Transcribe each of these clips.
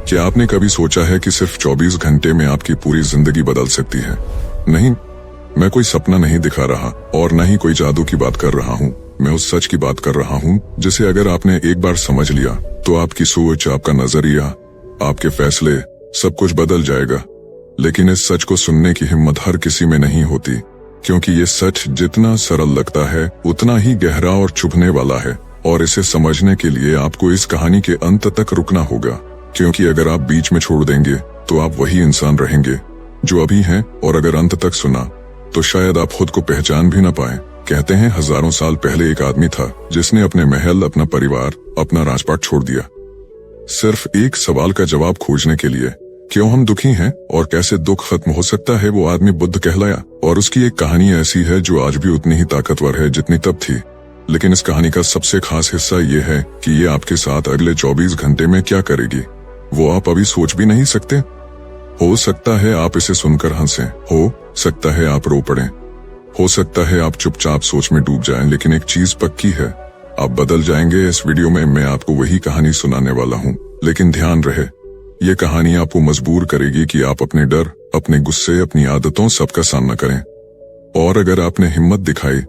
क्या आपने कभी सोचा है कि सिर्फ 24 घंटे में आपकी पूरी जिंदगी बदल सकती है? नहीं, मैं कोई सपना नहीं दिखा रहा और न ही कोई जादू की बात कर रहा हूँ। मैं उस सच की बात कर रहा हूँ जिसे अगर आपने एक बार समझ लिया तो आपकी सोच, आपका नजरिया, आपके फैसले, सब कुछ बदल जाएगा। लेकिन इस सच को सुनने की हिम्मत हर किसी में नहीं होती, क्योंकि ये सच जितना सरल लगता है उतना ही गहरा और चुभने वाला है। और इसे समझने के लिए आपको इस कहानी के अंत तक रुकना होगा, क्योंकि अगर आप बीच में छोड़ देंगे तो आप वही इंसान रहेंगे जो अभी हैं, और अगर अंत तक सुना तो शायद आप खुद को पहचान भी न पाए। कहते हैं हजारों साल पहले एक आदमी था जिसने अपने महल, अपना परिवार, अपना राजपाट छोड़ दिया, सिर्फ एक सवाल का जवाब खोजने के लिए, क्यों हम दुखी हैं और कैसे दुख खत्म हो सकता है। वो आदमी बुद्ध कहलाया, और उसकी एक कहानी ऐसी है जो आज भी उतनी ही ताकतवर है जितनी तब थी। लेकिन इस कहानी का सबसे खास हिस्सा ये है कि ये आपके साथ अगले 24 घंटे में क्या करेगी, वो आप अभी सोच भी नहीं सकते। हो सकता है आप इसे सुनकर हंसें, हो सकता है आप रो पड़ें, हो सकता है आप चुपचाप सोच में डूब जाएं, लेकिन एक चीज पक्की है, आप बदल जाएंगे। इस वीडियो में मैं आपको वही कहानी सुनाने वाला हूँ, लेकिन ध्यान रहे, ये कहानी आपको मजबूर करेगी कि आप अपने डर, अपने गुस्से, अपनी आदतों, सबका सामना करें। और अगर आपने हिम्मत दिखाई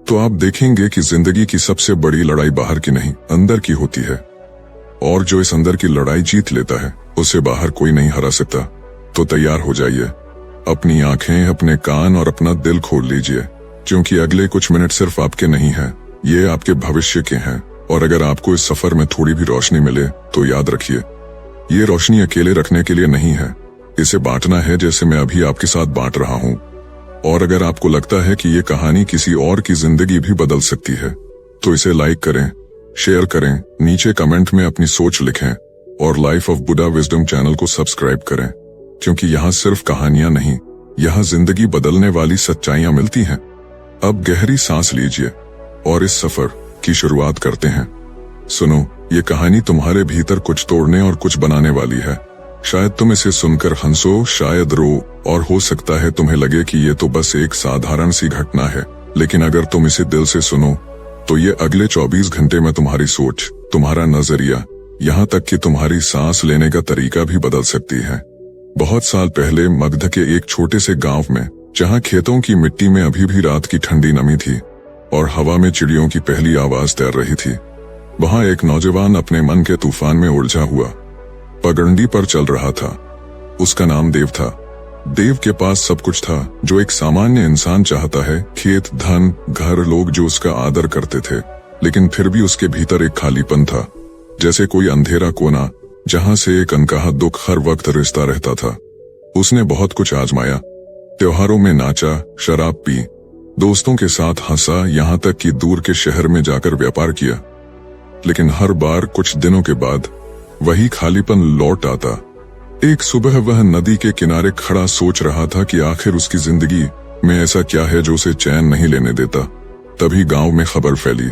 तो आप देखेंगे कि जिंदगी की सबसे बड़ी लड़ाई बाहर की नहीं, अंदर की होती है। और जो इस अंदर की लड़ाई जीत लेता है उसे बाहर कोई नहीं हरा सकता। तो तैयार हो जाइए, अपनी आंखें, अपने कान और अपना दिल खोल लीजिए, क्योंकि अगले कुछ मिनट सिर्फ आपके नहीं हैं, ये आपके भविष्य के हैं। और अगर आपको इस सफर में थोड़ी भी रोशनी मिले तो याद रखिए, ये रोशनी अकेले रखने के लिए नहीं है, इसे बांटना है, जैसे मैं अभी आपके साथ बांट रहा हूँ। और अगर आपको लगता है कि ये कहानी किसी और की जिंदगी भी बदल सकती है तो इसे लाइक करें, शेयर करें, नीचे कमेंट में अपनी सोच लिखें, और life of Buddha wisdom channel को सब्सक्राइब करें, क्योंकि यहाँ सिर्फ कहानियां नहीं, यहाँ जिंदगी बदलने वाली सच्चाइयां मिलती हैं। अब गहरी सांस लीजिए और इस सफर की शुरुआत करते हैं। सुनो, ये कहानी तुम्हारे भीतर कुछ तोड़ने और कुछ बनाने वाली है। शायद तुम इसे सुनकर हंसो, शायद रो, और हो सकता है तुम्हें लगे कि ये तो बस एक साधारण सी घटना है। लेकिन अगर तुम इसे दिल से सुनो तो ये अगले 24 घंटे में तुम्हारी सोच, तुम्हारा नजरिया, यहाँ तक कि तुम्हारी सांस लेने का तरीका भी बदल सकती है। बहुत साल पहले मगध के एक छोटे से गांव में, जहाँ खेतों की मिट्टी में अभी भी रात की ठंडी नमी थी और हवा में चिड़ियों की पहली आवाज तैर रही थी, वहाँ एक नौजवान अपने मन के तूफान में उलझा हुआ पगडंडी पर चल रहा था। उसका नाम देव था। देव के पास सब कुछ था जो एक सामान्य इंसान चाहता है, खेत, धन, घर, लोग जो उसका आदर करते थे। लेकिन फिर भी उसके भीतर एक खालीपन था, जैसे कोई अंधेरा कोना जहां से एक अनकहा दुख हर वक्त रिश्ता रहता था। उसने बहुत कुछ आजमाया, त्योहारों में नाचा, शराब पी, दोस्तों के साथ हंसा, यहाँ तक कि दूर के शहर में जाकर व्यापार किया। लेकिन हर बार कुछ दिनों के बाद वही खालीपन लौट आता। एक सुबह वह नदी के किनारे खड़ा सोच रहा था कि आखिर उसकी जिंदगी में ऐसा क्या है जो उसे चैन नहीं लेने देता। तभी गांव में खबर फैली,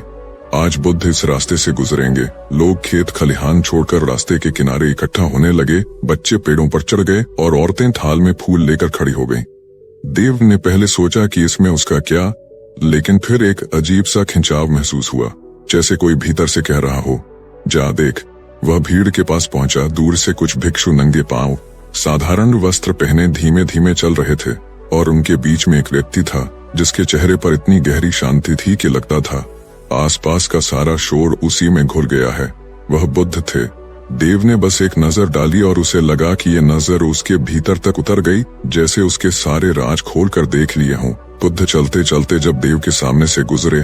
आज बुद्ध इस रास्ते से गुजरेंगे। लोग खेत खलिहान छोड़कर रास्ते के किनारे इकट्ठा होने लगे, बच्चे पेड़ों पर चढ़ गए और औरतें थाल में फूल लेकर खड़ी हो गईं। देव ने पहले सोचा कि इसमें उसका क्या, लेकिन फिर एक अजीब सा खिंचाव महसूस हुआ, जैसे कोई भीतर से कह रहा हो, जा देख। वह भीड़ के पास पहुंचा। दूर से कुछ भिक्षु नंगे पांव, साधारण वस्त्र पहने धीमे धीमे चल रहे थे, और उनके बीच में एक व्यक्ति था जिसके चेहरे पर इतनी गहरी शांति थी कि लगता था आसपास का सारा शोर उसी में घुल गया है। वह बुद्ध थे। देव ने बस एक नजर डाली और उसे लगा कि ये नजर उसके भीतर तक उतर गई, जैसे उसके सारे राज खोल कर देख लिए हों। बुद्ध चलते चलते जब देव के सामने से गुजरे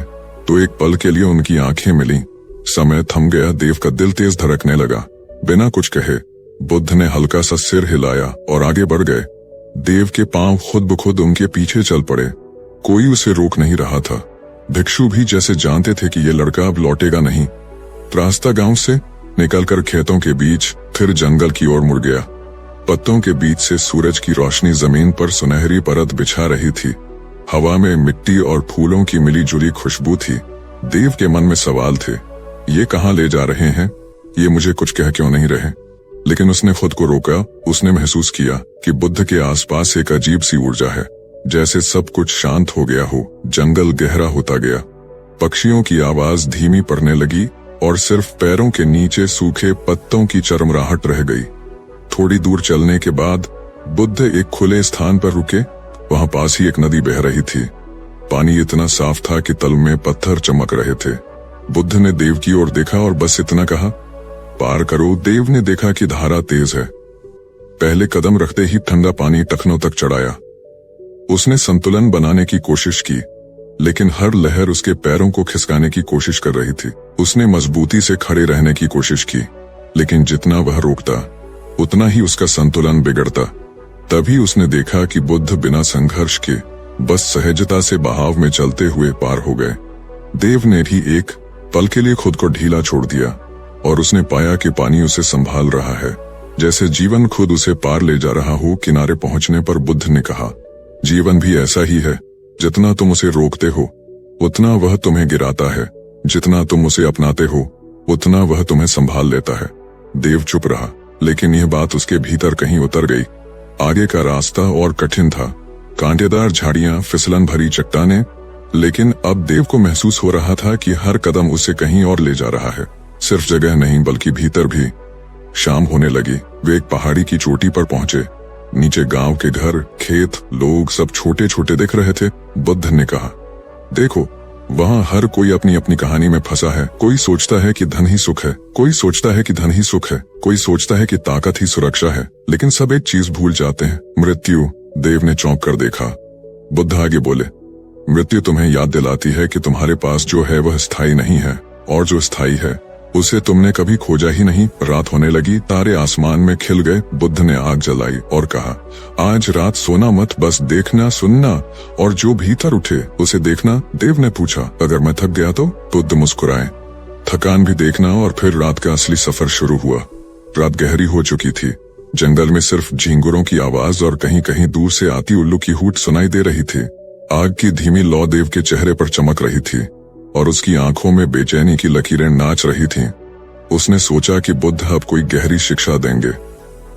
तो एक पल के लिए उनकी आंखें मिली। समय थम गया, देव का दिल तेज धड़कने लगा। बिना कुछ कहे बुद्ध ने हल्का सा सिर हिलाया और आगे बढ़ गए। देव के पांव खुद ब खुद उनके पीछे चल पड़े। कोई उसे रोक नहीं रहा था। भिक्षु भी जैसे जानते थे कि ये लड़का अब लौटेगा नहीं। रास्ता गांव से निकलकर खेतों के बीच, फिर जंगल की ओर मुड़ गया। पत्तों के बीच से सूरज की रोशनी जमीन पर सुनहरी परत बिछा रही थी। हवा में मिट्टी और फूलों की मिली जुली खुशबू थी। देव के मन में सवाल थे, ये कहाँ ले जा रहे हैं, ये मुझे कुछ कह क्यों नहीं रहे। लेकिन उसने खुद को रोका। उसने महसूस किया कि बुद्ध के आसपास एक अजीब सी ऊर्जा है, जैसे सब कुछ शांत हो गया हो। जंगल गहरा होता गया, पक्षियों की आवाज धीमी पड़ने लगी और सिर्फ पैरों के नीचे सूखे पत्तों की चरमराहट रह गई। थोड़ी दूर चलने के बाद बुद्ध एक खुले स्थान पर रुके। वहां पास ही एक नदी बह रही थी। पानी इतना साफ था कि तल में पत्थर चमक रहे थे। बुद्ध ने देव की ओर देखा और बस इतना कहा, पार करो। देव ने देखा कि धारा तेज है। पहले कदम रखते ही ठंडा पानी टखनों तक चढ़ाया। उसने संतुलन बनाने की कोशिश की, लेकिन हर लहर उसके पैरों को खिसकाने की कोशिश कर रही थी। उसने मजबूती से खड़े रहने की कोशिश की, लेकिन जितना वह रोकता उतना ही उसका संतुलन बिगड़ता। तभी उसने देखा कि बुद्ध बिना संघर्ष के बस सहजता से बहाव में चलते हुए पार हो गए। देव ने भी एक पल के लिए खुद को ढीला छोड़ दिया और उसने पाया कि पानी उसे संभाल रहा है, जैसे जीवन खुद उसे पार ले जा रहा हो। किनारे पहुंचने पर बुद्ध ने कहा, जीवन भी ऐसा ही है। जितना तुम उसे रोकते हो उतना वह तुम्हें गिराता है, जितना तुम उसे अपनाते हो उतना वह तुम्हें संभाल लेता है। देव चुप रहा, लेकिन यह बात उसके भीतर कहीं उतर गई। आगे का रास्ता और कठिन था, कांटेदार झाड़ियां, फिसलन भरी चट्टानें, लेकिन अब देव को महसूस हो रहा था कि हर कदम उसे कहीं और ले जा रहा है। सिर्फ जगह नहीं बल्कि भीतर भी। शाम होने लगी। वे एक पहाड़ी की चोटी पर पहुंचे। नीचे गांव के घर, खेत, लोग सब छोटे छोटे दिख रहे थे। बुद्ध ने कहा, देखो, वहां हर कोई अपनी अपनी कहानी में फंसा है। कोई सोचता है कि धन ही सुख है, कोई सोचता है कि धन ही सुख है, कोई सोचता है कि ताकत ही सुरक्षा है, लेकिन सब एक चीज भूल जाते हैं, मृत्यु। देव ने चौंक कर देखा। बुद्ध आगे बोले, मृत्यु तुम्हें याद दिलाती है कि तुम्हारे पास जो है वह स्थायी नहीं है, और जो स्थायी है उसे तुमने कभी खोजा ही नहीं। रात होने लगी, तारे आसमान में खिल गए। बुद्ध ने आग जलाई और कहा, आज रात सोना मत, बस देखना, सुनना और जो भीतर उठे उसे देखना। देव ने पूछा, अगर मैं थक गया तो? बुद्ध मुस्कुराए, थकान भी देखना। और फिर रात का असली सफर शुरू हुआ। रात गहरी हो चुकी थी। जंगल में सिर्फ झींगुरों की आवाज और कहीं कहीं दूर से आती उल्लू की हूट सुनाई दे रही थी। आग की धीमी लौ देव के चेहरे पर चमक रही थी और उसकी आंखों में बेचैनी की लकीरें नाच रही थीं। उसने सोचा कि बुद्ध अब कोई गहरी शिक्षा देंगे,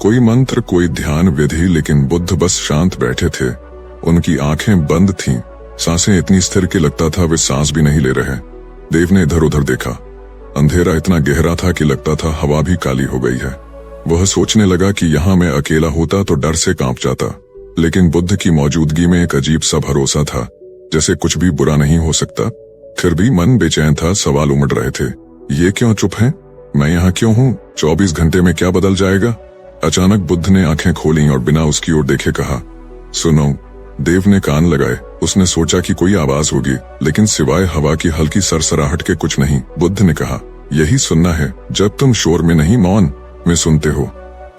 कोई मंत्र, कोई ध्यान विधि, लेकिन बुद्ध बस शांत बैठे थे। उनकी आंखें बंद थीं, सांसें इतनी स्थिर कि लगता था वे सांस भी नहीं ले रहे। देव ने इधर उधर देखा। अंधेरा इतना गहरा था कि लगता था हवा भी काली हो गई है। वह सोचने लगा कि यहाँ मैं अकेला होता तो डर से कांप जाता, लेकिन बुद्ध की मौजूदगी में एक अजीब सा भरोसा था, जैसे कुछ भी बुरा नहीं हो सकता। फिर भी मन बेचैन था, सवाल उमड़ रहे थे। ये क्यों चुप हैं? मैं यहाँ क्यों हूँ? 24 घंटे में क्या बदल जाएगा? अचानक बुद्ध ने आंखें खोलीं और बिना उसकी ओर देखे कहा, सुनो। देव ने कान लगाए। उसने सोचा कि कोई आवाज होगी, लेकिन सिवाय हवा की हल्की सरसराहट के कुछ नहीं। बुद्ध ने कहा, यही सुनना है, जब तुम शोर में नहीं मौन में सुनते हो।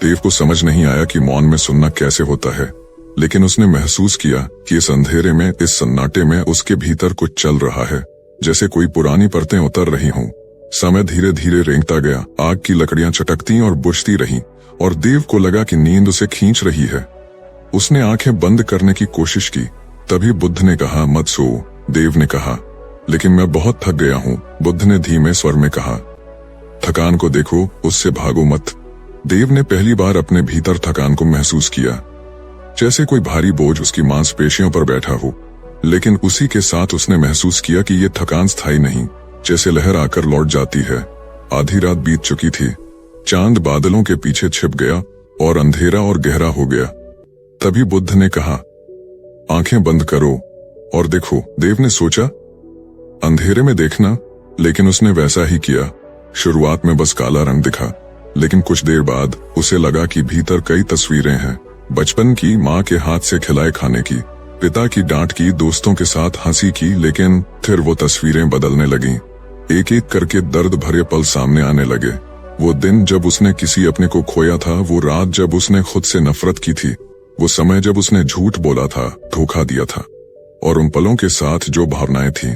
देव को समझ नहीं आया कि मौन में सुनना कैसे होता है, लेकिन उसने महसूस किया कि इस अंधेरे में, इस सन्नाटे में उसके भीतर कुछ चल रहा है, जैसे कोई पुरानी परतें उतर रही हों। समय धीरे धीरे रेंगता गया। आग की लकड़ियां चटकती और बुझती रहीं और देव को लगा कि नींद उसे खींच रही है। उसने आंखें बंद करने की कोशिश की। तभी बुद्ध ने कहा, मत सो। देव ने कहा, लेकिन मैं बहुत थक गया हूँ। बुद्ध ने धीमे स्वर में कहा, थकान को देखो, उससे भागो मत। देव ने पहली बार अपने भीतर थकान को महसूस किया, जैसे कोई भारी बोझ उसकी मांसपेशियों पर बैठा हो। लेकिन उसी के साथ उसने महसूस किया कि ये थकान स्थायी नहीं, जैसे लहर आकर लौट जाती है। आधी रात बीत चुकी थी। चांद बादलों के पीछे छिप गया और अंधेरा और गहरा हो गया। तभी बुद्ध ने कहा, आंखें बंद करो और देखो। देव ने सोचा, अंधेरे में देखना, लेकिन उसने वैसा ही किया। शुरुआत में बस काला रंग दिखा, लेकिन कुछ देर बाद उसे लगा कि भीतर कई तस्वीरें हैं। बचपन की, माँ के हाथ से खिलाए खाने की, पिता की डांट की, दोस्तों के साथ हंसी की। लेकिन फिर वो तस्वीरें बदलने लगीं। एक एक करके दर्द भरे पल सामने आने लगे। वो दिन जब उसने किसी अपने को खोया था, वो रात जब उसने खुद से नफरत की थी, वो समय जब उसने झूठ बोला था, धोखा दिया था। और उन पलों के साथ जो भावनाएं थीं,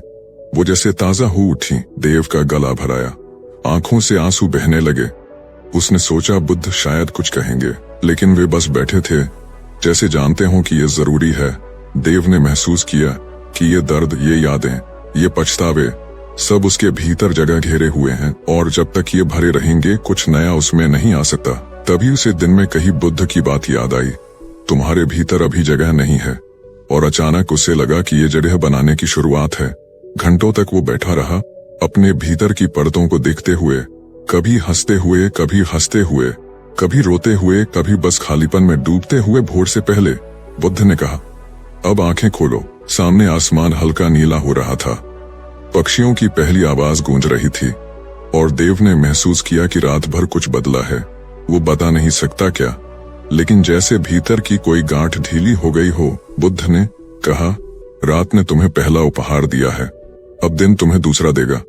वो जैसे ताजा हो उठी। देव का गला भराया, आंखों से आंसू बहने लगे। उसने सोचा, बुद्ध शायद कुछ कहेंगे, लेकिन वे बस बैठे थे, जैसे जानते हों कि ये जरूरी है। देव ने महसूस किया कि ये दर्द, ये यादें, ये पछतावे सब उसके भीतर जगह घेरे हुए हैं, और जब तक ये भरे रहेंगे कुछ नया उसमें नहीं आ सकता। तभी उसे दिन में कही बुद्ध की बात याद आई, तुम्हारे भीतर अभी जगह नहीं है। और अचानक उसे लगा कि ये जगह बनाने की शुरुआत है। घंटों तक वो बैठा रहा, अपने भीतर की परतों को देखते हुए, कभी हंसते हुए, कभी हंसते हुए, कभी रोते हुए, कभी बस खालीपन में डूबते हुए भोर से पहले। बुद्ध ने कहा, अब आंखें खोलो। सामने आसमान हल्का नीला हो रहा था, पक्षियों की पहली आवाज गूंज रही थी और देव ने महसूस किया कि रात भर कुछ बदला है। वो बता नहीं सकता क्या, लेकिन जैसे भीतर की कोई गांठ ढीली हो गई हो। बुद्ध ने कहा, रात ने तुम्हें पहला उपहार दिया है, अब दिन तुम्हें दूसरा देगा।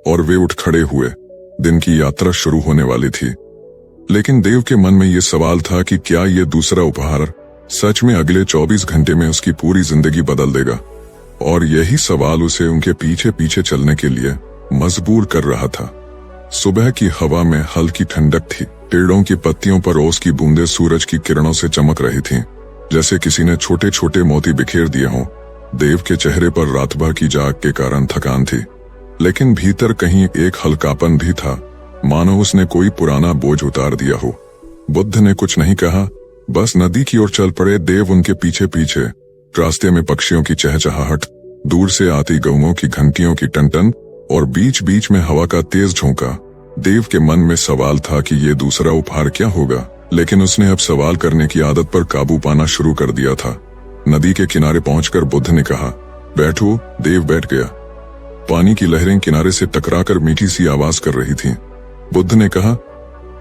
और वे उठ खड़े हुए। दिन की यात्रा शुरू होने वाली थी, लेकिन देव के मन में ये सवाल था कि क्या ये दूसरा उपहार सच में अगले 24 घंटे में उसकी पूरी जिंदगी बदल देगा। और यही सवाल उसे उनके पीछे पीछे चलने के लिए मजबूर कर रहा था। सुबह की हवा में हल्की ठंडक थी, पेड़ों की पत्तियों पर ओस की बूंदें सूरज की किरणों से चमक रही थीं, जैसे किसी ने छोटे छोटे मोती बिखेर दिए हों। देव के चेहरे पर रात भर की जाग के कारण थकान थी, लेकिन भीतर कहीं एक हल्कापन भी था, मानो उसने कोई पुराना बोझ उतार दिया हो। बुद्ध ने कुछ नहीं कहा, बस नदी की ओर चल पड़े। देव उनके पीछे पीछे। रास्ते में पक्षियों की चहचहाहट, दूर से आती गऊओं की घंटियों की टनटन और बीच बीच में हवा का तेज झोंका। देव के मन में सवाल था कि ये दूसरा उपहार क्या होगा, लेकिन उसने अब सवाल करने की आदत पर काबू पाना शुरू कर दिया था। नदी के किनारे पहुंचकर बुद्ध ने कहा, बैठो। देव बैठ गया। पानी की लहरें किनारे से टकराकर मीठी सी आवाज कर रही थीं। बुद्ध ने कहा,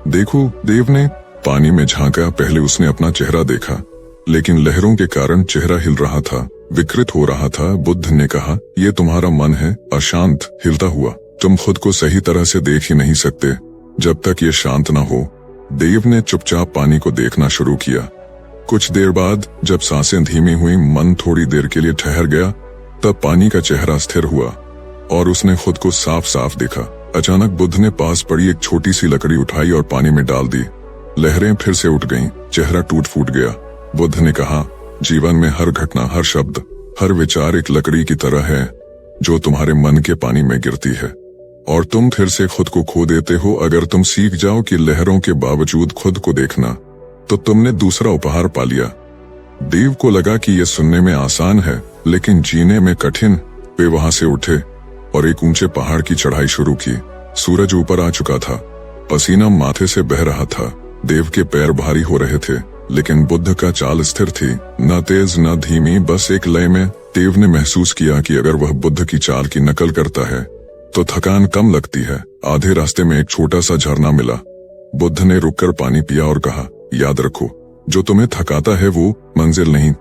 देखो। देव ने पानी में झांका। पहले उसने अपना चेहरा देखा, लेकिन लहरों के कारण चेहरा हिल रहा था, विकृत हो रहा था। बुद्ध ने कहा, ये तुम्हारा मन है, अशांत, हिलता हुआ। तुम खुद को सही तरह से देख ही नहीं सकते जब तक ये शांत न हो। देव ने चुपचाप पानी को देखना शुरू किया। कुछ देर बाद जब सांसें धीमी हुई, मन थोड़ी देर के लिए ठहर गया, तब पानी का चेहरा स्थिर हुआ और उसने खुद को साफ साफ देखा। अचानक बुद्ध ने पास पड़ी एक छोटी सी लकड़ी उठाई और पानी में डाल दी। लहरें फिर से उठ गईं, चेहरा टूट फूट गया। बुद्ध ने कहा, जीवन में हर घटना, हर शब्द, हर विचार एक लकड़ी की तरह है जो तुम्हारे मन के पानी में गिरती है और तुम फिर से खुद को खो देते हो। अगर तुम सीख जाओ कि लहरों के बावजूद खुद को देखना, तो तुमने दूसरा उपहार पा लिया। देव को लगा कि यह सुनने में आसान है, लेकिन जीने में कठिन। वे वहां से उठे और एक ऊंचे पहाड़ की चढ़ाई शुरू की। सूरज ऊपर आ चुका था, पसीना माथे से बह रहा था। देव के पैर भारी हो रहे थे, लेकिन बुद्ध का चाल स्थिर थी, न तेज न धीमी, बस एक लय में। देव ने महसूस किया कि अगर वह बुद्ध की चाल की नकल करता है तो थकान कम लगती है। आधे रास्ते में एक छोटा सा झरना मिला। बुद्ध ने रुककर पानी पिया और कहा, याद रखो, जो तुम्हें थकाता है वो मंजिल नहीं,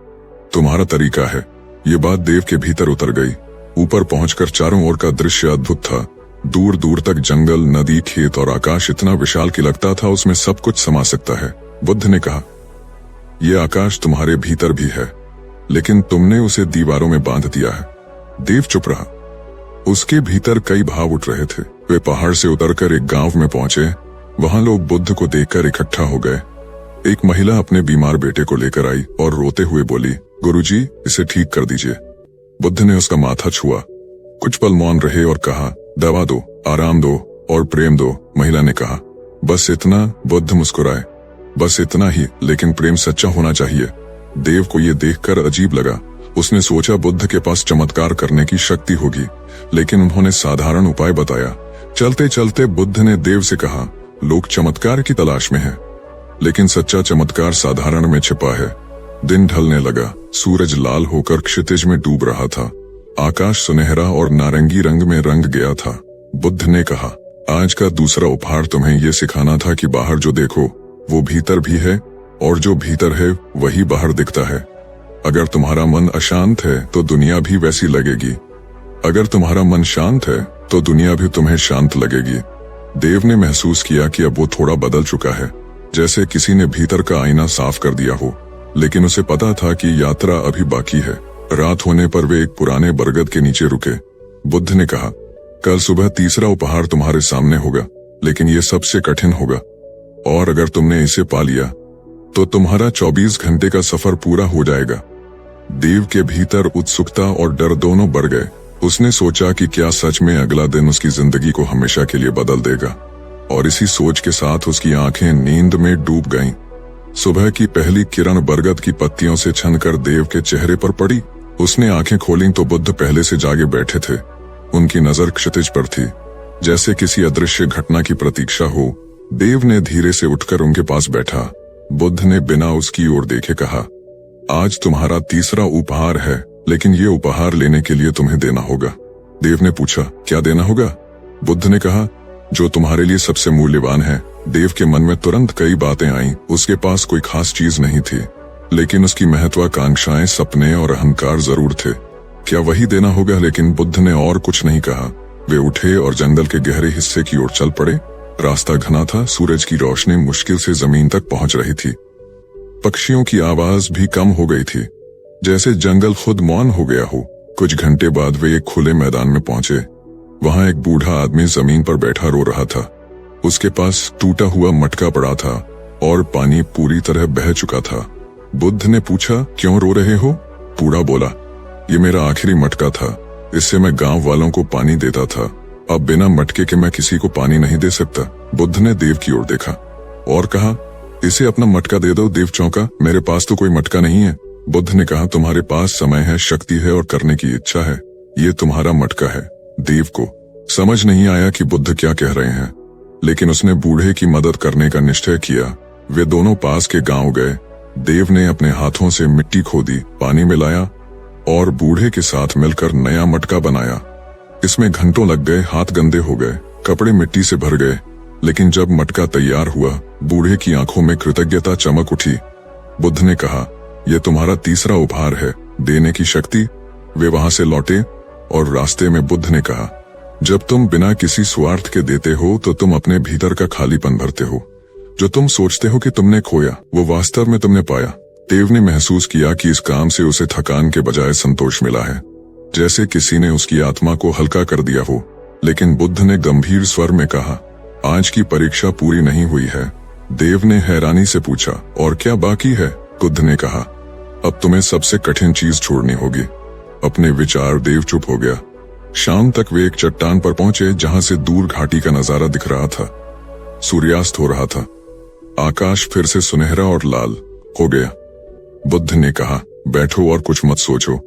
तुम्हारा तरीका है। ये बात देव के भीतर उतर गई। ऊपर पहुंचकर चारों ओर का दृश्य अद्भुत था। दूर दूर तक जंगल, नदी, खेत और आकाश इतना विशाल कि लगता था उसमें सब कुछ समा सकता है। बुद्ध ने कहा, यह आकाश तुम्हारे भीतर भी है, लेकिन तुमने उसे दीवारों में बांध दिया है। देव चुप रहा। उसके भीतर कई भाव उठ रहे थे। वे पहाड़ से उतरकर एक गांव में पहुंचे। वहां लोग बुद्ध को देखकर इकट्ठा हो गए। एक महिला अपने बीमार बेटे को लेकर आई और रोते हुए बोली, गुरुजी, इसे ठीक कर दीजिए। बुद्ध ने उसका माथा छुआ, कुछ पल मौन रहे और कहा, दवा दो, आराम दो और प्रेम दो। महिला ने कहा, बस इतना। बुद्ध मुस्कुराए, बस इतना ही, लेकिन प्रेम सच्चा होना चाहिए। देव को यह देखकर अजीब लगा। उसने सोचा बुद्ध के पास चमत्कार करने की शक्ति होगी, लेकिन उन्होंने साधारण उपाय बताया। चलते चलते बुद्ध ने देव से कहा, लोग चमत्कार की तलाश में हैं, लेकिन सच्चा चमत्कार साधारण में छिपा है। दिन ढलने लगा। सूरज लाल होकर क्षितिज में डूब रहा था। आकाश सुनहरा और नारंगी रंग में रंग गया था। बुद्ध ने कहा, आज का दूसरा उपहार तुम्हें यह सिखाना था कि बाहर जो देखो वो भीतर भी है, और जो भीतर है वही बाहर दिखता है। अगर तुम्हारा मन अशांत है तो दुनिया भी वैसी लगेगी। अगर तुम्हारा मन शांत है तो दुनिया भी तुम्हें शांत लगेगी। देव ने महसूस किया कि अब वो थोड़ा बदल चुका है, जैसे किसी ने भीतर का आईना साफ कर दिया हो, लेकिन उसे पता था कि यात्रा अभी बाकी है। रात होने पर वे एक पुराने बरगद के नीचे रुके। बुद्ध ने कहा, कल सुबह तीसरा उपहार तुम्हारे सामने होगा, लेकिन ये सबसे कठिन होगा, और अगर तुमने इसे पा लिया तो तुम्हारा 24 घंटे का सफर पूरा हो जाएगा। देव के भीतर उत्सुकता और डर दोनों बढ़ गए। उसने सोचा कि क्या सच में अगला दिन उसकी जिंदगी को हमेशा के लिए बदल देगा, और इसी सोच के साथ उसकी आंखें नींद में डूब गईं। सुबह की पहली किरण बरगद की पत्तियों से छनकर देव के चेहरे पर पड़ी। उसने आंखें खोलीं तो बुद्ध पहले से जागे बैठे थे। उनकी नजर क्षितिज पर थी, जैसे किसी अदृश्य घटना की प्रतीक्षा हो। देव ने धीरे से उठकर उनके पास बैठा। बुद्ध ने बिना उसकी ओर देखे कहा, आज तुम्हारा तीसरा उपहार है, लेकिन ये उपहार लेने के लिए तुम्हें देना होगा। देव ने पूछा, क्या देना होगा? बुद्ध ने कहा, जो तुम्हारे लिए सबसे मूल्यवान है। देव के मन में तुरंत कई बातें आईं। उसके पास कोई खास चीज नहीं थी, लेकिन उसकी महत्वाकांक्षाएं, सपने और अहंकार जरूर थे। क्या वही देना होगा? लेकिन बुद्ध ने और कुछ नहीं कहा। वे उठे और जंगल के गहरे हिस्से की ओर चल पड़े। रास्ता घना था, सूरज की रोशनी मुश्किल से जमीन तक पहुंच रही थी। पक्षियों की आवाज भी कम हो गई थी, जैसे जंगल खुद मौन हो गया हो। कुछ घंटे बाद वे एक खुले मैदान में पहुंचे। वहां एक बूढ़ा आदमी जमीन पर बैठा रो रहा था। उसके पास टूटा हुआ मटका पड़ा था और पानी पूरी तरह बह चुका था। बुद्ध ने पूछा, क्यों रो रहे हो? बूढ़ा बोला, ये मेरा आखिरी मटका था, इससे मैं गांव वालों को पानी देता था। अब बिना मटके के मैं किसी को पानी नहीं दे सकता। बुद्ध ने देव की ओर देखा और कहा, इसे अपना मटका दे दो। देव चौंका, मेरे पास तो कोई मटका नहीं है। बुद्ध ने कहा, तुम्हारे पास समय है, शक्ति है और करने की इच्छा है। ये तुम्हारा मटका है। देव को समझ नहीं आया कि बुद्ध क्या कह रहे हैं, लेकिन उसने बूढ़े की मदद करने का निश्चय किया। वे दोनों पास के गांव गए। देव ने अपने हाथों से मिट्टी खोदी, पानी मिलाया और बूढ़े के साथ मिलकर नया मटका बनाया। इसमें घंटों लग गए, हाथ गंदे हो गए, कपड़े मिट्टी से भर गए, लेकिन जब मटका तैयार हुआ, बूढ़े की आंखों में कृतज्ञता चमक उठी। बुद्ध ने कहा, यह तुम्हारा तीसरा उपहार है, देने की शक्ति। वे वहां से लौटे और रास्ते में बुद्ध ने कहा, जब तुम बिना किसी स्वार्थ के देते हो तो तुम अपने भीतर का खालीपन भरते हो। जो तुम सोचते हो कि तुमने खोया, वो वास्तव में तुमने पाया। देव ने महसूस किया कि इस काम से उसे थकान के बजाय संतोष मिला है, जैसे किसी ने उसकी आत्मा को हल्का कर दिया हो। लेकिन बुद्ध ने गंभीर स्वर में कहा, आज की परीक्षा पूरी नहीं हुई है। देव ने हैरानी से पूछा, और क्या बाकी है? बुद्ध ने कहा, अब तुम्हें सबसे कठिन चीज छोड़नी होगी, अपने विचार। देव चुप हो गया। शाम तक वे एक चट्टान पर पहुंचे जहां से दूर घाटी का नजारा दिख रहा था। सूर्यास्त हो रहा था। आकाश फिर से सुनहरा और लाल हो गया। बुद्ध ने कहा, बैठो और कुछ मत सोचो।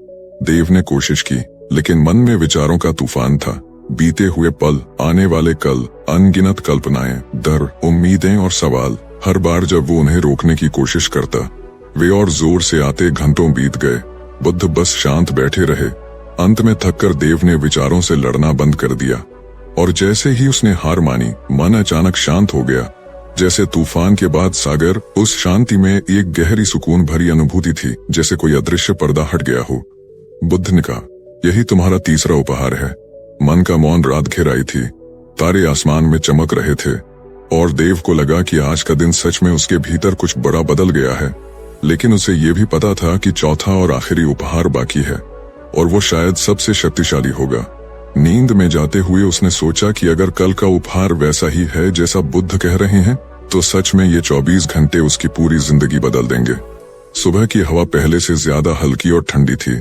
देव ने कोशिश की, लेकिन मन में विचारों का तूफान था। बीते हुए पल, आने वाले कल, अनगिनत कल्पनाएं, डर, उम्मीदें और सवाल। हर बार जब वो उन्हें रोकने की कोशिश करता, वे और जोर से आते। घंटों बीत गए। बुद्ध बस शांत बैठे रहे। अंत में थककर देव ने विचारों से लड़ना बंद कर दिया, और जैसे ही उसने हार मानी, मन अचानक शांत हो गया। जैसे तूफान के बाद सागर। उस शांति में एक गहरी सुकून भरी अनुभूति थी, जैसे कोई अदृश्य पर्दा हट गया हो। बुद्ध ने कहा, यही तुम्हारा तीसरा उपहार है। मन का मौन रात घेर आई थी। तारे आसमान में चमक रहे थे और देव को लगा कि आज का दिन सच में उसके भीतर कुछ बड़ा बदल गया है। लेकिन उसे ये भी पता था कि चौथा और आखिरी उपहार बाकी है, और वो शायद सबसे शक्तिशाली होगा। नींद में जाते हुए उसने सोचा कि अगर कल का उपहार वैसा ही है जैसा बुद्ध कह रहे हैं, तो सच में ये 24 घंटे उसकी पूरी जिंदगी बदल देंगे। सुबह की हवा पहले से ज्यादा हल्की और ठंडी थी,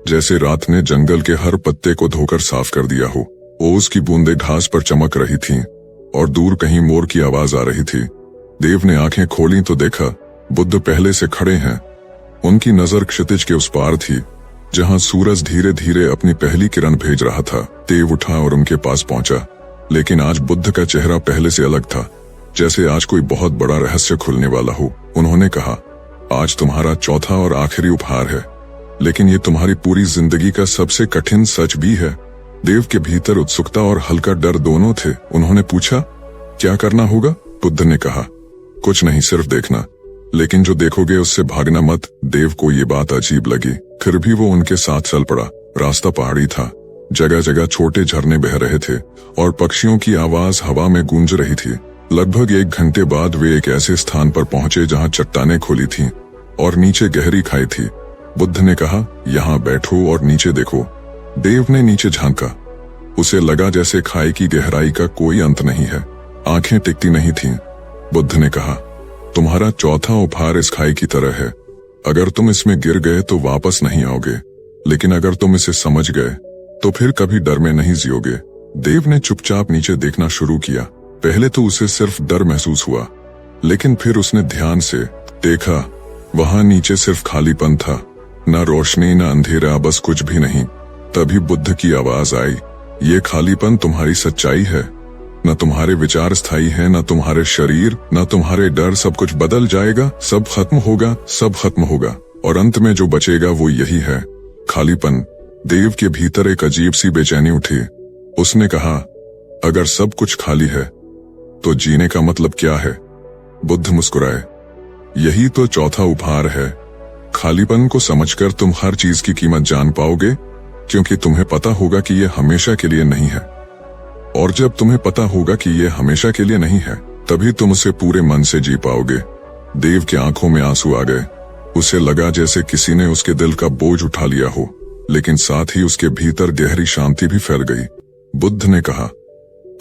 जैसे रात ने जंगल के हर पत्ते को धोकर साफ कर दिया हो। ओस की बूंदें घास पर चमक रही थीं और दूर कहीं मोर की आवाज आ रही थी। देव ने आंखें खोली तो देखा, बुद्ध पहले से खड़े हैं। उनकी नजर क्षितिज के उस पार थी, जहां सूरज धीरे धीरे अपनी पहली किरण भेज रहा था। देव उठा और उनके पास पहुंचा, लेकिन आज बुद्ध का चेहरा पहले से अलग था, जैसे आज कोई बहुत बड़ा रहस्य खुलने वाला हो। उन्होंने कहा, आज तुम्हारा चौथा और आखिरी उपहार है, लेकिन ये तुम्हारी पूरी जिंदगी का सबसे कठिन सच भी है। देव के भीतर उत्सुकता और हल्का डर दोनों थे। उन्होंने पूछा, क्या करना होगा? बुद्ध ने कहा, कुछ नहीं, सिर्फ देखना, लेकिन जो देखोगे उससे भागना मत। देव को ये बात अजीब लगी, फिर भी वो उनके साथ चल पड़ा। रास्ता पहाड़ी था, जगह जगह छोटे झरने बह रहे थे और पक्षियों की आवाज हवा में गूंज रही थी। लगभग 1 घंटे बाद वे एक ऐसे स्थान पर पहुंचे जहां चट्टानें खुली थीं और नीचे गहरी खाई थी। बुद्ध ने कहा, यहाँ बैठो और नीचे देखो। देव ने नीचे झांका। उसे लगा जैसे खाई की गहराई का कोई अंत नहीं है। आंखें टिकती नहीं थीं। बुद्ध ने कहा, तुम्हारा चौथा उपहार इस खाई की तरह है। अगर तुम इसमें गिर गए तो वापस नहीं आओगे, लेकिन अगर तुम इसे समझ गए तो फिर कभी डर में नहीं जियोगे। देव ने चुपचाप नीचे देखना शुरू किया। पहले तो उसे सिर्फ डर महसूस हुआ, लेकिन फिर उसने ध्यान से देखा। वहां नीचे सिर्फ खालीपन था, न रोशनी न अंधेरा, बस कुछ भी नहीं। तभी बुद्ध की आवाज आई, ये खालीपन तुम्हारी सच्चाई है। न तुम्हारे विचार स्थायी हैं, न तुम्हारे शरीर, न तुम्हारे डर। सब कुछ बदल जाएगा, सब खत्म होगा, सब खत्म होगा, और अंत में जो बचेगा वो यही है, खालीपन। देव के भीतर एक अजीब सी बेचैनी उठी। उसने कहा, अगर सब कुछ खाली है तो जीने का मतलब क्या है? बुद्ध मुस्कुराए। यही तो चौथा उपहार है। खालीपन को समझकर तुम हर चीज की कीमत जान पाओगे, क्योंकि तुम्हें पता होगा कि यह हमेशा के लिए नहीं है। और जब तुम्हें पता होगा कि यह हमेशा के लिए नहीं है, तभी तुम उसे पूरे मन से जी पाओगे। देव की आंखों में आंसू आ गए। उसे लगा जैसे किसी ने उसके दिल का बोझ उठा लिया हो, लेकिन साथ ही उसके भीतर गहरी शांति भी फैल गई। बुद्ध ने कहा,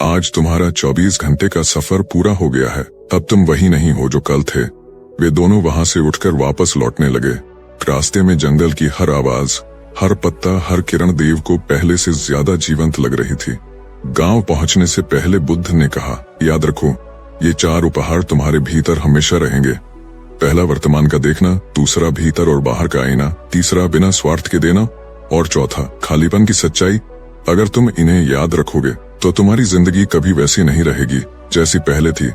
आज तुम्हारा 24 घंटे का सफर पूरा हो गया है। अब तुम वही नहीं हो जो कल थे। वे दोनों वहां से उठकर वापस लौटने लगे। रास्ते में जंगल की हर आवाज, हर पत्ता, हर किरण देव को पहले से ज्यादा जीवंत लग रही थी। गांव पहुंचने से पहले बुद्ध ने कहा, याद रखो, ये 4 उपहार तुम्हारे भीतर हमेशा रहेंगे। पहला वर्तमान का देखना, दूसरा भीतर और बाहर का आईना, तीसरा बिना स्वार्थ के देना, और चौथा खालीपन की सच्चाई। अगर तुम इन्हें याद रखोगे तो तुम्हारी जिंदगी कभी वैसी नहीं रहेगी जैसी पहले थी।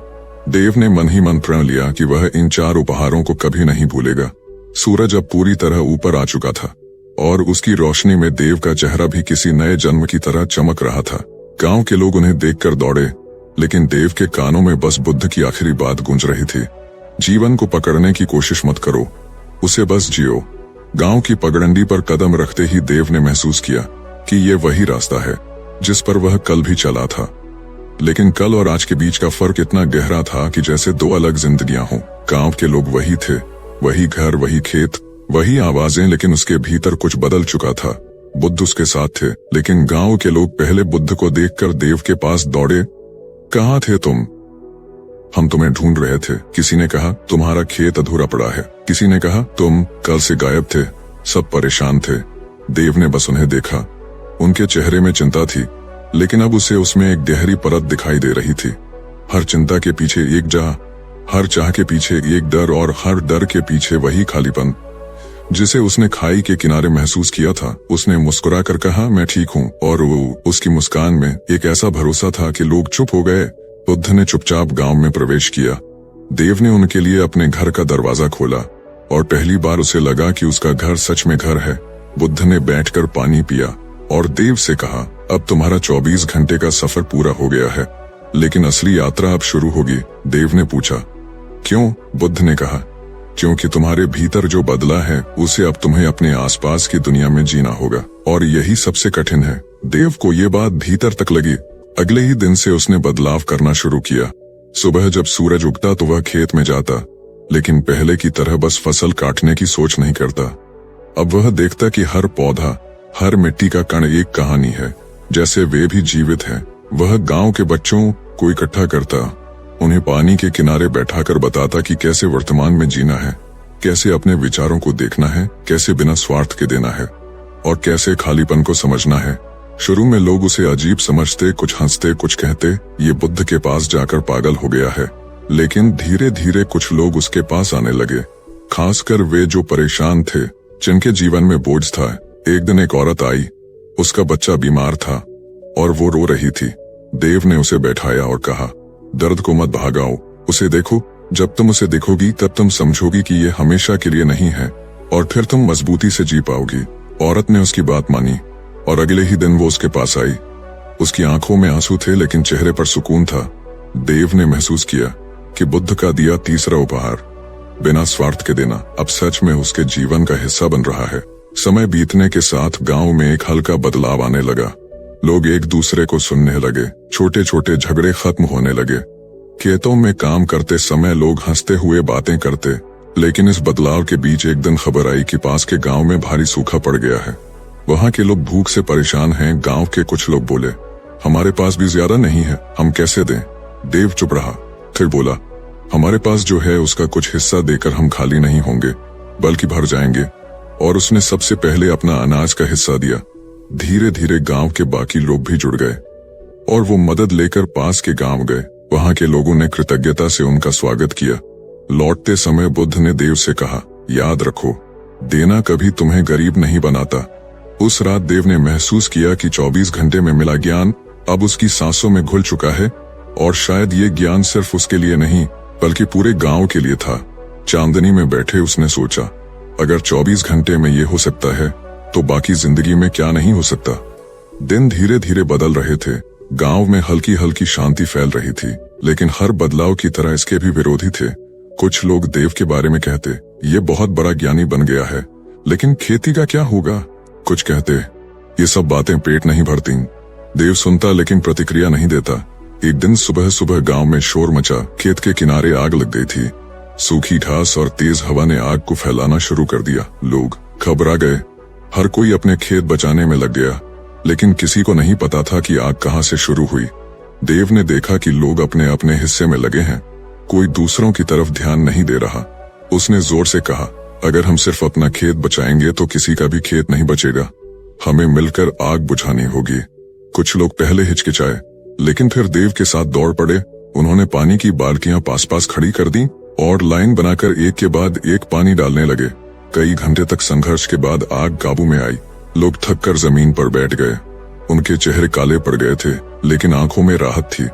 देव ने मन ही मन प्रण लिया कि वह इन 4 उपहारों को कभी नहीं भूलेगा। सूरज अब पूरी तरह ऊपर आ चुका था और उसकी रोशनी में देव का चेहरा भी किसी नए जन्म की तरह चमक रहा था। गांव के लोग उन्हें देखकर दौड़े, लेकिन देव के कानों में बस बुद्ध की आखिरी बात गूंज रही थी, जीवन को पकड़ने की कोशिश मत करो, उसे बस जियो। गांव की पगडंडी पर कदम रखते ही देव ने महसूस किया कि ये वही रास्ता है जिस पर वह कल भी चला था। लेकिन कल और आज के बीच का फर्क इतना गहरा था कि जैसे 2 अलग जिंदगियां हों। गांव के लोग वही थे, वही घर, वही खेत, वही आवाजें, लेकिन उसके भीतर कुछ बदल चुका था। बुद्ध उसके साथ थे, लेकिन गांव के लोग पहले बुद्ध को देखकर देव के पास दौड़े। कहाँ थे तुम? हम तुम्हें ढूंढ रहे थे। किसी ने कहा, तुम्हारा खेत अधूरा पड़ा है। किसी ने कहा, तुम कल से गायब थे। सब परेशान थे। देव ने बस उन्हें देखा। उनके चेहरे में चिंता थी, लेकिन अब उसे उसमें एक गहरी परत दिखाई दे रही थी। हर चिंता के पीछे एक चाह, हर चाह के पीछे एक डर, और हर डर के पीछे वही खालीपन जिसे उसने खाई के किनारे महसूस किया था। उसने मुस्कुराकर कहा, मैं ठीक हूँ, और उसकी मुस्कान में एक ऐसा भरोसा था कि लोग चुप हो गए। बुद्ध ने चुपचाप गांव में प्रवेश किया। देव ने उनके लिए अपने घर का दरवाजा खोला और पहली बार उसे लगा कि उसका घर सच में घर है। बुद्ध ने बैठकर पानी पिया और देव से कहा, अब तुम्हारा 24 घंटे का सफर पूरा हो गया है, लेकिन असली यात्रा अब शुरू होगी। देव ने पूछा, क्यों? बुद्ध ने कहा, क्योंकि तुम्हारे भीतर जो बदला है उसे अब तुम्हें अपने आसपास की दुनिया में जीना होगा, और यही सबसे कठिन है। देव को ये बात भीतर तक लगी। अगले ही दिन से उसने बदलाव करना शुरू किया। सुबह जब सूरज उगता तो वह खेत में जाता, लेकिन पहले की तरह बस फसल काटने की सोच नहीं करता। अब वह देखता कि हर पौधा, हर मिट्टी का कण एक कहानी है, जैसे वे भी जीवित हैं। वह गांव के बच्चों को इकट्ठा करता, उन्हें पानी के किनारे बैठाकर बताता कि कैसे वर्तमान में जीना है, कैसे अपने विचारों को देखना है, कैसे बिना स्वार्थ के देना है, और कैसे खालीपन को समझना है। शुरू में लोग उसे अजीब समझते, कुछ हंसते, कुछ कहते, ये बुद्ध के पास जाकर पागल हो गया है। लेकिन धीरे धीरे कुछ लोग उसके पास आने लगे, खासकर वे जो परेशान थे, जिनके जीवन में बोझ था। एक दिन एक औरत आई, उसका बच्चा बीमार था और वो रो रही थी। देव ने उसे बैठाया और कहा, दर्द को मत भागाओ, उसे देखो। जब तुम उसे देखोगी तब तुम समझोगी कि ये हमेशा के लिए नहीं है, और फिर तुम मजबूती से जी पाओगी। औरत ने उसकी बात मानी और अगले ही दिन वो उसके पास आई। उसकी आंखों में आंसू थे, लेकिन चेहरे पर सुकून था। देव ने महसूस किया कि बुद्ध का दिया तीसरा उपहार, बिना स्वार्थ के देना, अब सच में उसके जीवन का हिस्सा बन रहा है। समय बीतने के साथ गांव में एक हल्का बदलाव आने लगा। लोग एक दूसरे को सुनने लगे, छोटे छोटे झगड़े खत्म होने लगे। खेतों में काम करते समय लोग हंसते हुए बातें करते। लेकिन इस बदलाव के बीच एक दिन खबर आई कि पास के गांव में भारी सूखा पड़ गया है। वहां के लोग भूख से परेशान हैं। गांव के कुछ लोग बोले, हमारे पास भी ज्यादा नहीं है, हम कैसे दें? देव चुप रहा, फिर बोला, हमारे पास जो है उसका कुछ हिस्सा देकर हम खाली नहीं होंगे, बल्कि भर जाएंगे। और उसने सबसे पहले अपना अनाज का हिस्सा दिया। धीरे धीरे गांव के बाकी लोग भी जुड़ गए और वो मदद लेकर पास के गांव गए। वहां के लोगों ने कृतज्ञता से उनका स्वागत किया। लौटते समय बुद्ध ने देव से कहा, याद रखो, देना कभी तुम्हें गरीब नहीं बनाता। उस रात देव ने महसूस किया कि 24 घंटे में मिला ज्ञान अब उसकी सांसों में घुल चुका है। और शायद ये ज्ञान सिर्फ उसके लिए नहीं बल्कि पूरे गांव के लिए था। चांदनी में बैठे उसने सोचा, अगर 24 घंटे में ये हो सकता है तो बाकी जिंदगी में क्या नहीं हो सकता। दिन धीरे धीरे बदल रहे थे। गांव में हल्की हल्की शांति फैल रही थी, लेकिन हर बदलाव की तरह इसके भी विरोधी थे। कुछ लोग देव के बारे में कहते, ये बहुत बड़ा ज्ञानी बन गया है, लेकिन खेती का क्या होगा। कुछ कहते, ये सब बातें पेट नहीं भरती। देव सुनता लेकिन प्रतिक्रिया नहीं देता। एक दिन सुबह सुबह गांव में शोर मचा। खेत के किनारे आग लग गई थी। सूखी घास और तेज हवा ने आग को फैलाना शुरू कर दिया। लोग घबरा गए। हर कोई अपने खेत बचाने में लग गया, लेकिन किसी को नहीं पता था कि आग कहां से शुरू हुई। देव ने देखा कि लोग अपने अपने हिस्से में लगे हैं, कोई दूसरों की तरफ ध्यान नहीं दे रहा। उसने जोर से कहा, अगर हम सिर्फ अपना खेत बचाएंगे तो किसी का भी खेत नहीं बचेगा। हमें मिलकर आग बुझानी होगी। कुछ लोग पहले हिचकिचाए, लेकिन फिर देव के साथ दौड़ पड़े। उन्होंने पानी की बाल्टियां पास पास खड़ी कर दी और लाइन बनाकर एक के बाद एक पानी डालने लगे। कई घंटे तक संघर्ष के बाद आग काबू में आई। लोग थककर जमीन पर बैठ गए। उनके चेहरे काले पड़ गए थे, लेकिन आंखों में राहत थी।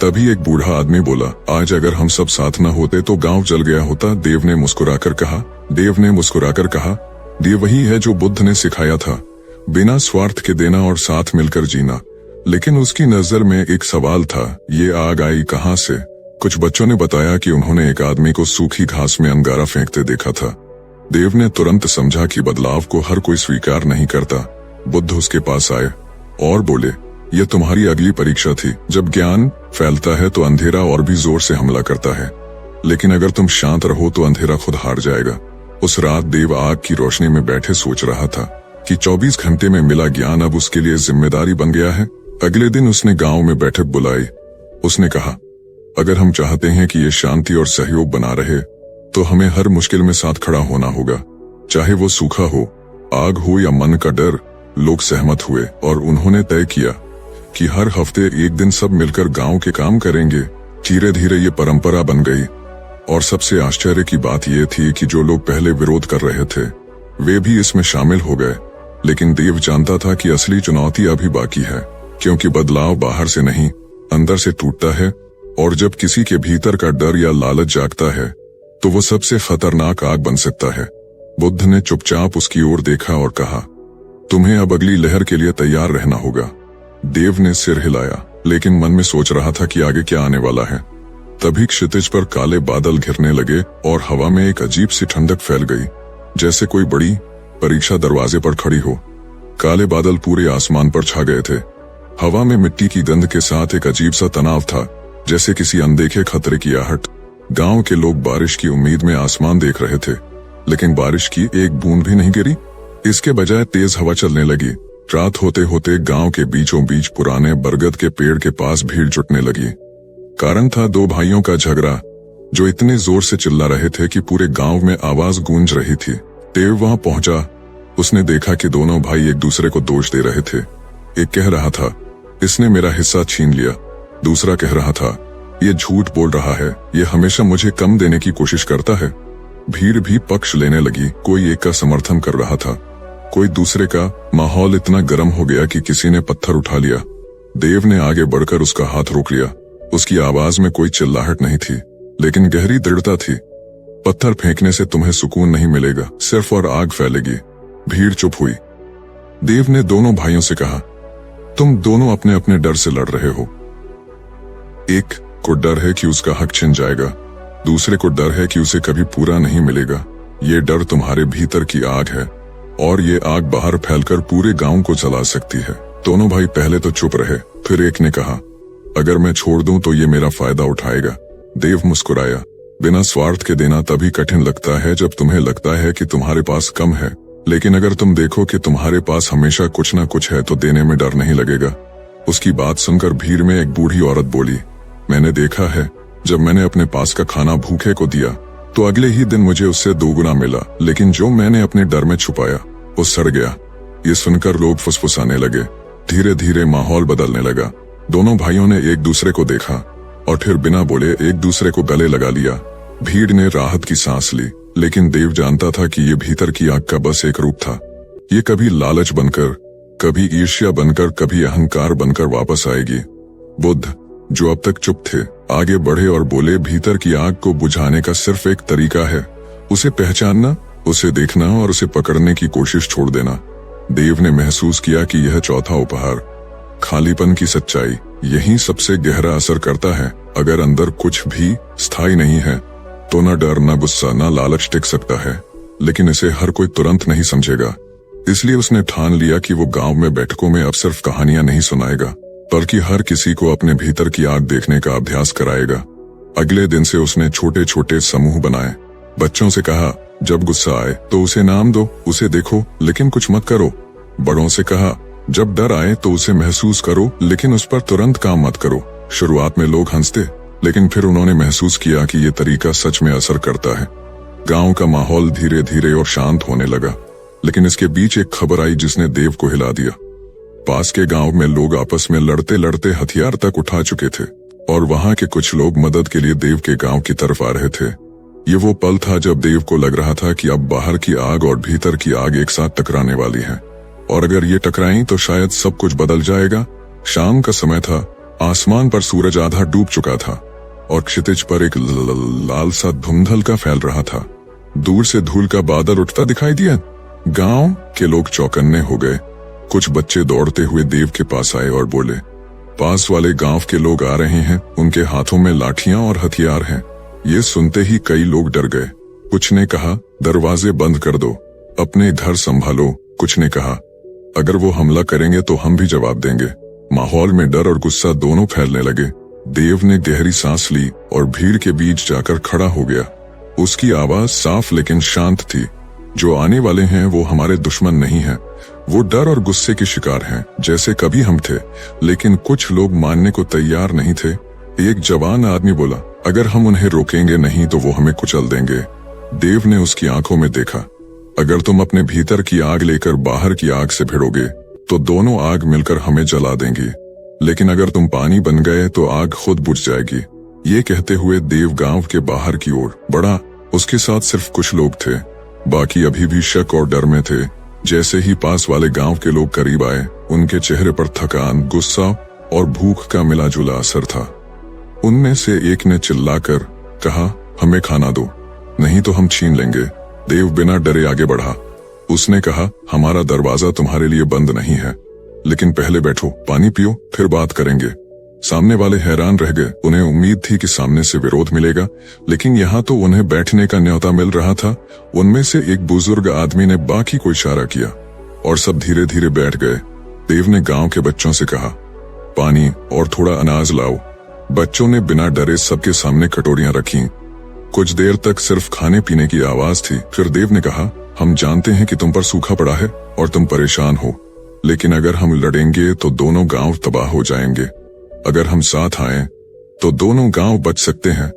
तभी एक बूढ़ा आदमी बोला, आज अगर हम सब साथ न होते तो गांव जल गया होता। देव ने मुस्कुराकर कहा, ये वही है जो बुद्ध ने सिखाया था, बिना स्वार्थ के देना और साथ मिलकर जीना। लेकिन उसकी नजर में एक सवाल था, ये आग आई कहां से। कुछ बच्चों ने बताया कि उन्होंने एक आदमी को सूखी घास में अंगारा फेंकते देखा था। देव ने तुरंत समझा कि बदलाव को हर कोई स्वीकार नहीं करता। बुद्ध उसके पास आए और बोले, यह तुम्हारी अगली परीक्षा थी। जब ज्ञान फैलता है तो अंधेरा और भी जोर से हमला करता है, लेकिन अगर तुम शांत रहो तो अंधेरा खुद हार जाएगा। उस रात देव आग की रोशनी में बैठे सोच रहा था कि 24 घंटे में मिला ज्ञान अब उसके लिए जिम्मेदारी बन गया है। अगले दिन उसने गांव में बैठक बुलाई। उसने कहा, अगर हम चाहते हैं कि ये शांति और सहयोग बना रहे तो हमें हर मुश्किल में साथ खड़ा होना होगा, चाहे वो सूखा हो, आग हो या मन का डर। लोग सहमत हुए और उन्होंने तय किया कि हर हफ्ते एक दिन सब मिलकर गांव के काम करेंगे। धीरे धीरे ये परंपरा बन गई और सबसे आश्चर्य की बात यह थी कि जो लोग पहले विरोध कर रहे थे वे भी इसमें शामिल हो गए। लेकिन देव जानता था कि असली चुनौती अभी बाकी है, क्योंकि बदलाव बाहर से नहीं अंदर से टूटता है, और जब किसी के भीतर का डर या लालच जागता है तो वो सबसे खतरनाक आग बन सकता है। बुद्ध ने चुपचाप उसकी ओर देखा और कहा, तुम्हें अब अगली लहर के लिए तैयार रहना होगा। देव ने सिर हिलाया, लेकिन मन में सोच रहा था कि आगे क्या आने वाला है। तभी क्षितिज पर काले बादल घिरने लगे और हवा में एक अजीब सी ठंडक फैल गई, जैसे कोई बड़ी परीक्षा दरवाजे पर खड़ी हो। काले बादल पूरे आसमान पर छा गए थे। हवा में मिट्टी की गंध के साथ एक अजीब सा तनाव था, जैसे किसी अनदेखे खतरे की आहट। गांव के लोग बारिश की उम्मीद में आसमान देख रहे थे, लेकिन बारिश की एक बूंद भी नहीं गिरी। इसके बजाय तेज हवा चलने लगी। रात होते होते गांव के बीचों बीच पुराने बरगद के पेड़ के पास भीड़ जुटने लगी। कारण था दो भाइयों का झगड़ा, जो इतने जोर से चिल्ला रहे थे कि पूरे गांव में आवाज गूंज रही थी। देव वहां पहुंचा। उसने देखा कि दोनों भाई एक दूसरे को दोष दे रहे थे। एक कह रहा था, इसने मेरा हिस्सा छीन लिया। दूसरा कह रहा था, ये झूठ बोल रहा है, ये हमेशा मुझे कम देने की कोशिश करता है। भीड़ भी पक्ष लेने लगी। कोई एक का समर्थन कर रहा था, कोई दूसरे का। माहौल इतना गर्म हो गया कि किसी ने पत्थर उठा लिया। देव ने आगे बढ़कर उसका हाथ रोक लिया। उसकी आवाज में कोई चिल्लाहट नहीं थी, लेकिन गहरी दृढ़ता थी। पत्थर फेंकने से तुम्हें सुकून नहीं मिलेगा, सिर्फ और आग फैलेगी। भीड़ चुप हुई। देव ने दोनों भाइयों से कहा, तुम दोनों अपने अपने डर से लड़ रहे हो। एक को डर है कि उसका हक छिन जाएगा, दूसरे को डर है कि उसे कभी पूरा नहीं मिलेगा। ये डर तुम्हारे भीतर की आग है और ये आग बाहर फैलकर पूरे गांव को जला सकती है। दोनों भाई पहले तो चुप रहे, फिर एक ने कहा, अगर मैं छोड़ दूं तो ये मेरा फायदा उठाएगा। देव मुस्कुराया, बिना स्वार्थ के देना तभी कठिन लगता है जब तुम्हें लगता है कि तुम्हारे पास कम है, लेकिन अगर तुम देखो कि तुम्हारे पास हमेशा कुछ न कुछ है तो देने में डर नहीं लगेगा। उसकी बात सुनकर भीड़ में एक बूढ़ी औरत बोली, मैंने देखा है, जब मैंने अपने पास का खाना भूखे को दिया तो अगले ही दिन मुझे उससे दोगुना मिला, लेकिन जो मैंने अपने डर में छुपाया वो सड़ गया। ये सुनकर लोग फुसफुसाने लगे। धीरे धीरे माहौल बदलने लगा। दोनों भाइयों ने एक दूसरे को देखा और फिर बिना बोले एक दूसरे को गले लगा लिया। भीड़ ने राहत की सांस ली, लेकिन देव जानता था कि ये भीतर की आग का बस एक रूप था। ये कभी लालच बनकर, कभी ईर्ष्या बनकर, कभी अहंकार बनकर वापस आएगी। बुद्ध जो अब तक चुप थे, आगे बढ़े और बोले, भीतर की आग को बुझाने का सिर्फ एक तरीका है, उसे पहचानना, उसे देखना और उसे पकड़ने की कोशिश छोड़ देना। देव ने महसूस किया कि यह चौथा उपहार, खालीपन की सच्चाई, यही सबसे गहरा असर करता है। अगर अंदर कुछ भी स्थायी नहीं है तो न डर, न गुस्सा, न लालच टिक सकता है। लेकिन इसे हर कोई तुरंत नहीं समझेगा। इसलिए उसने ठान लिया कि वो गांव में बैठकों में अब सिर्फ कहानियां नहीं सुनाएगा, बल्कि हर किसी को अपने भीतर की आग देखने का अभ्यास कराएगा। अगले दिन से उसने छोटे छोटे समूह बनाए। बच्चों से कहा, जब गुस्सा आए तो उसे नाम दो, उसे देखो लेकिन कुछ मत करो। बड़ों से कहा, जब डर आए तो उसे महसूस करो लेकिन उस पर तुरंत काम मत करो। शुरुआत में लोग हंसते, लेकिन फिर उन्होंने महसूस किया कि ये तरीका सच में असर करता है। गांव का माहौल धीरे धीरे और शांत होने लगा। लेकिन इसके बीच एक खबर आई जिसने देव को हिला दिया। पास के गांव में लोग आपस में लड़ते लड़ते हथियार तक उठा चुके थे और वहां के कुछ लोग मदद के लिए देव के गांव की तरफ आ रहे थे। ये वो पल था जब देव को लग रहा था कि अब बाहर की आग और भीतर की आग एक साथ टकराने वाली है, और अगर ये टकराई तो शायद सब कुछ बदल जाएगा। शाम का समय था, आसमान पर सूरज आधा डूब चुका था और क्षितिज पर एक लाल सा धुंधल का फैल रहा था। दूर से धूल का बादल उठता दिखाई दिया। गांव के लोग चौकन्ने हो गए। कुछ बच्चे दौड़ते हुए देव के पास आए और बोले, पास वाले गांव के लोग आ रहे हैं, उनके हाथों में लाठियां और हथियार हैं। ये सुनते ही कई लोग डर गए। कुछ ने कहा, दरवाजे बंद कर दो, अपने घर संभालो। कुछ ने कहा, अगर वो हमला करेंगे तो हम भी जवाब देंगे। माहौल में डर और गुस्सा दोनों फैलने लगे। देव ने गहरी सांस ली और भीड़ के बीच जाकर खड़ा हो गया। उसकी आवाज साफ लेकिन शांत थी, जो आने वाले हैं वो हमारे दुश्मन नहीं हैं, वो डर और गुस्से के शिकार हैं, जैसे कभी हम थे। लेकिन कुछ लोग मानने को तैयार नहीं थे। एक जवान आदमी बोला, अगर हम उन्हें रोकेंगे नहीं तो वो हमें कुचल देंगे। देव ने उसकी आंखों में देखा, अगर तुम अपने भीतर की आग लेकर बाहर की आग से भिड़ोगे तो दोनों आग मिलकर हमें जला देंगी, लेकिन अगर तुम पानी बन गए तो आग खुद बुझ जाएगी। ये कहते हुए देव गांव के बाहर की ओर बढ़ा। उसके साथ सिर्फ कुछ लोग थे, बाकी अभी भी शक और डर में थे। जैसे ही पास वाले गांव के लोग करीब आए, उनके चेहरे पर थकान, गुस्सा और भूख का मिला जुला असर था। उनमें से एक ने चिल्लाकर कहा, हमें खाना दो, नहीं तो हम छीन लेंगे। देव बिना डरे आगे बढ़ा। उसने कहा, हमारा दरवाजा तुम्हारे लिए बंद नहीं है, लेकिन पहले बैठो, पानी पियो, फिर बात करेंगे। सामने वाले हैरान रह गए। उन्हें उम्मीद थी कि सामने से विरोध मिलेगा, लेकिन यहाँ तो उन्हें बैठने का न्योता मिल रहा था। उनमें से एक बुजुर्ग आदमी ने बाकी को इशारा किया और सब धीरे धीरे बैठ गए। देव ने गांव के बच्चों से कहा, पानी और थोड़ा अनाज लाओ। बच्चों ने बिना डरे सबके सामने कटोरियां रखी। कुछ देर तक सिर्फ खाने पीने की आवाज थी। फिर देव ने कहा, हम जानते हैं कि तुम पर सूखा पड़ा है और तुम परेशान हो, लेकिन अगर हम लड़ेंगे तो दोनों गांव तबाह हो जाएंगे। अगर हम साथ आए तो दोनों गांव बच सकते हैं।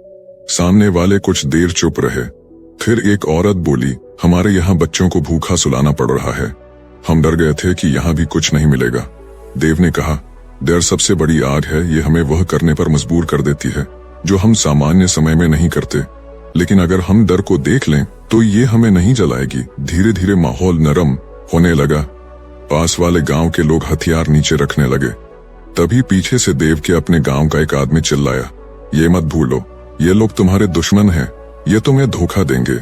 सामने वाले कुछ देर चुप रहे। फिर एक औरत बोली, हमारे यहाँ बच्चों को भूखा सुलाना पड़ रहा है, हम डर गए थे कि यहाँ भी कुछ नहीं मिलेगा। देव ने कहा, डर सबसे बड़ी आग है, ये हमें वह करने पर मजबूर कर देती है जो हम सामान्य समय में नहीं करते। लेकिन अगर हम डर को देख लें तो ये हमें नहीं जलाएगी। धीरे धीरे माहौल नरम होने लगा। पास वाले गांव के लोग हथियार नीचे रखने लगे। तभी पीछे से देव के अपने गांव का एक आदमी चिल्लाया, ये मत भूलो, ये लोग तुम्हारे दुश्मन हैं, ये तुम्हें धोखा देंगे।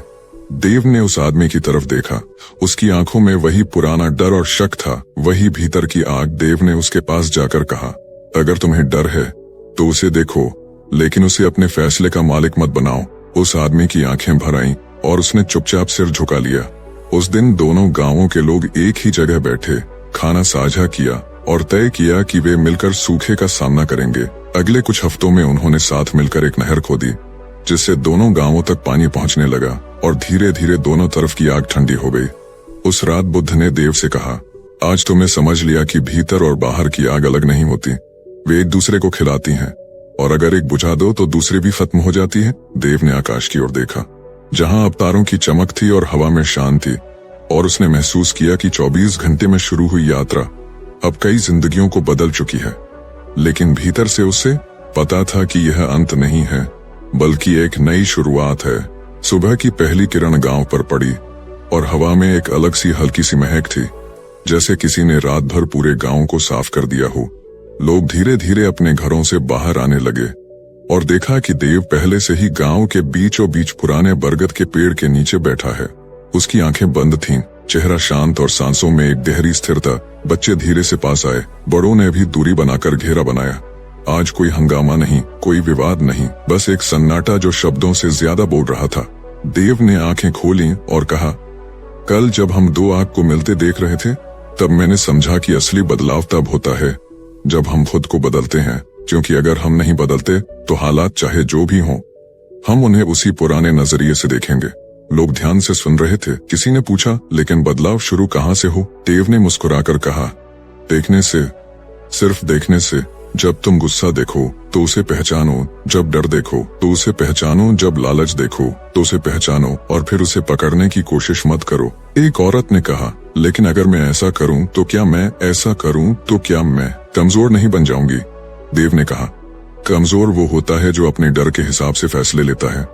देव ने उस आदमी की तरफ देखा। उसकी आंखों में वही पुराना डर और शक था, वही भीतर की आग। देव ने उसके पास जाकर कहा, अगर तुम्हें डर है तो उसे देखो, लेकिन उसे अपने फैसले का मालिक मत बनाओ। उस आदमी की आंखें भर आईं और उसने चुपचाप सिर झुका लिया। उस दिन दोनों गांवों के लोग एक ही जगह बैठे, खाना साझा किया और तय किया कि वे मिलकर सूखे का सामना करेंगे। अगले कुछ हफ्तों में उन्होंने साथ मिलकर एक नहर खोदी, जिससे दोनों गांवों तक पानी पहुंचने लगा और धीरे धीरे दोनों तरफ की आग ठंडी हो गई। उस रात बुद्ध ने देव से कहा, आज तुमने समझ लिया कि भीतर और बाहर की आग अलग नहीं होती, वे एक दूसरे को खिलाती हैं, और अगर एक बुझा दो तो दूसरी भी खत्म हो जाती है। देव ने आकाश की ओर देखा, जहां अब तारों की चमक थी और हवा में शांति थी, और उसने महसूस किया कि 24 घंटे में शुरू हुई यात्रा अब कई जिंदगियों को बदल चुकी है। लेकिन भीतर से उसे पता था कि यह अंत नहीं है, बल्कि एक नई शुरुआत है। सुबह की पहली किरण गांव पर पड़ी और हवा में एक अलग सी हल्की सी महक थी, जैसे किसी ने रात भर पूरे गांव को साफ कर दिया हो। लोग धीरे धीरे अपने घरों से बाहर आने लगे और देखा कि देव पहले से ही गांव के बीचों बीच पुराने बरगद के पेड़ के नीचे बैठा है। उसकी आंखें बंद थीं, चेहरा शांत और सांसों में एक गहरी स्थिरता। बच्चे धीरे से पास आए, बड़ों ने भी दूरी बनाकर घेरा बनाया। आज कोई हंगामा नहीं, कोई विवाद नहीं, बस एक सन्नाटा जो शब्दों से ज्यादा बोल रहा था। देव ने आंखें खोली और कहा, कल जब हम दो आग को मिलते देख रहे थे तब मैंने समझा कि असली बदलाव तब होता है जब हम खुद को बदलते हैं, क्योंकि अगर हम नहीं बदलते तो हालात चाहे जो भी हों हम उन्हें उसी पुराने नजरिए से देखेंगे। लोग ध्यान से सुन रहे थे। किसी ने पूछा, लेकिन बदलाव शुरू कहाँ से हो? देव ने मुस्कुराकर कहा, देखने से, सिर्फ देखने से। जब तुम गुस्सा देखो तो उसे पहचानो, जब डर देखो तो उसे पहचानो, जब लालच देखो तो उसे पहचानो और फिर उसे पकड़ने की कोशिश मत करो। एक औरत ने कहा, लेकिन अगर मैं ऐसा करूं तो क्या मैं ऐसा करूं तो क्या मैं कमजोर नहीं बन जाऊंगी? देव ने कहा, कमजोर वो होता है जो अपने डर के हिसाब से फैसले लेता है।